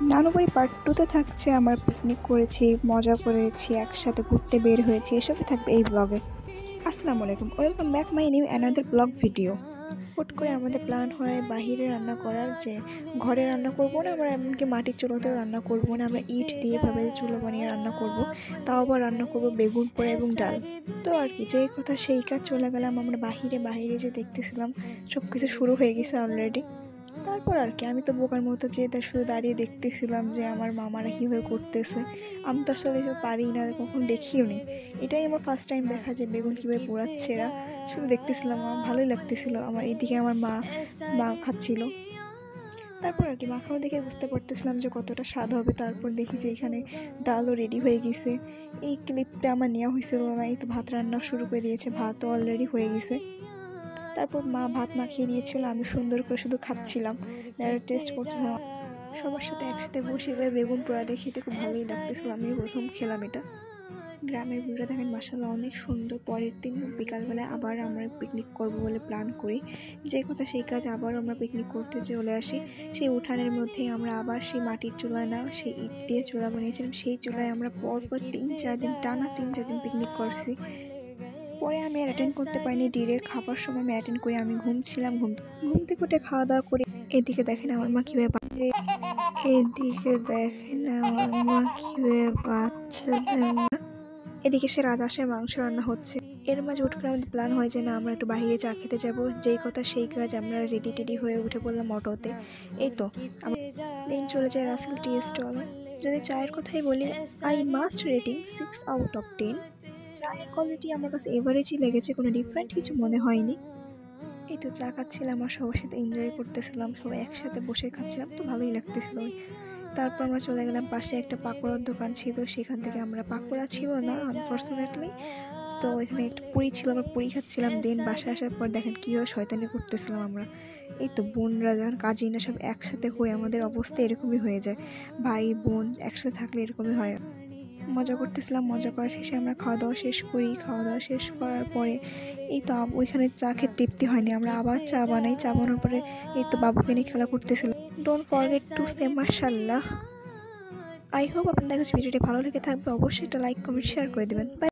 নানুবাড়ি part 2 তে থাকছে আমরা পিকনিক করেছি, মজা করেছি, একসাথে ঘুরতে বের হয়েছি, এসবই থাকবে এই ব্লগে। আসসালামু আলাইকুম, welcome back my new another blog video. হুট করে আমাদের প্ল্যান হয় বাহিরে রান্না করার, যে ঘরে রান্না করবো না, আমরা এমনকি মাটির চুলোতেও রান্না করবো না, আমরা ইট দিয়ে ভাবে চুলো বানিয়ে রান্না করব। তাও আবার রান্না করবো বেগুন পোড়া এবং ডাল। তো আর কি, যেই কথা সেই কাজ, চলে গেলাম আমরা বাহিরে। বাহিরে যে দেখতেছিলাম সব কিছু শুরু হয়ে গেছে অলরেডি। তারপর আর কি, আমি তো বোকার মতো যে শুধু দাঁড়িয়ে দেখতেছিলাম যে আমার মামারা কীভাবে করতেছে। আমি তো আসলে এসব পারি না, কখন দেখিও নি। এটাই আমার ফার্স্ট টাইম দেখা, যে বেগুন কীভাবে পোড়াচ্ছে এরা। শুধু দেখতেছিলাম, আমার ভালোই লাগতেছিল। আমার এদিকে আমার মা মা খাচ্ছিল। তারপর আর কি, মাখানো দেখে বুঝতে পারতেছিলাম যে কতটা স্বাদ হবে। তারপর দেখি যে এখানে ডালও রেডি হয়ে গেছে। এই ক্লিপটা আমার নেওয়া হয়েছিল না। এই তো ভাত রান্না শুরু করে দিয়েছে, ভাতও অলরেডি হয়ে গেছে। তারপর মা ভাত মাখিয়ে দিয়েছিল, আমি সুন্দর করে শুধু খাচ্ছিলাম, টেস্ট করতেছিলাম। সবার সাথে একসাথে বসে বেগুন পোড়া দিয়ে খেতে খুব ভালোই লাগতেছিল। আমিও প্রথম খেলাম এটা। গ্রামের ভিউটা দেখেন মাশাআল্লাহ অনেক সুন্দর। পরের দিন বিকালবেলায় আবার আমরা পিকনিক করব বলে প্ল্যান করি। যে কথা সেই কাজ, আবার আমরা পিকনিক করতে চলে আসি। সেই উঠানের মধ্যেই আমরা আবার সেই মাটির চুলায় না, সেই ইট দিয়ে চুলা বানিয়েছিলাম, সেই চুলায় আমরা পরপর 3-4 দিন টানা 3-4 দিন পিকনিক করছি। পরে আমি আর অ্যাটেন্ড করতে পারিনি। ডিরেক্ট খাবার সময় আমি অ্যাটেন্ড করি, আমি ঘুমছিলাম। ঘুম থেকে উঠে খাওয়া দাওয়া করি। এদিকে দেখেন আমার মা কীভাবে বাচ্চাদের, এদিকে সে রাজহাঁসের মাংস রান্না হচ্ছে। এর মাঝে উঠ করে আমাদের প্ল্যান হয় যে না, আমরা একটু বাইরে চা খেতে যাবো। যেই কথা সেই কাজ, আমরা রেডি হয়ে উঠে পড়লাম অটোতে। এই তো আমার দিন চলে যায় রাসেল টি স্টলে। যদি চায়ের কথাই বলি, আই মাস্ট রেটিং 6/10। চায়ের কোয়ালিটি আমার কাছে এভারেজই লেগেছে, কোনো ডিফারেন্ট কিছু মনে হয়নি। এই তো চা খাচ্ছিলাম আর সবার সাথে এনজয় করতেছিলাম, সবাই একসাথে বসে খাচ্ছিলাম, তো ভালোই লাগতেছিল। তারপর আমরা চলে গেলাম, পাশে একটা পাকোড়ার দোকান ছিল, সেখান থেকে আমরা, পাকোড়া ছিল না আনফর্চুনেটলি, তো এখানে একটা পুরি ছিল, আমরা পুরি খাচ্ছিলাম। দেন বাসায় আসার পর দেখেন কীভাবে শয়তানি করতেছিলাম আমরা। এই তো বোনরা যখন, কাজিনরা সব একসাথে হয়ে, আমাদের অবস্থা এরকমই হয়ে যায়। ভাই বোন একসাথে থাকলে এরকমই হয়। মজা করতেছিলাম। মজা করার শেষে আমরা খাওয়া দাওয়া শেষ করি। খাওয়া দাওয়া শেষ করার পরে এই তো ওইখানে চা খেতে তৃপ্তি হয়নি, আমরা আবার চা বানাই। চা বানানোর পরে এই তো বাবুকে নিয়ে খেলা করতেছিলাম। ডোন্ট ফরগেট টু সে মাশাআল্লাহ। আই হোপ আপনাদের কাছে ভিডিওটি ভালো লেগে থাকবে। অবশ্যই একটা লাইক, কমেন্ট, শেয়ার করে দেবেন। বাই।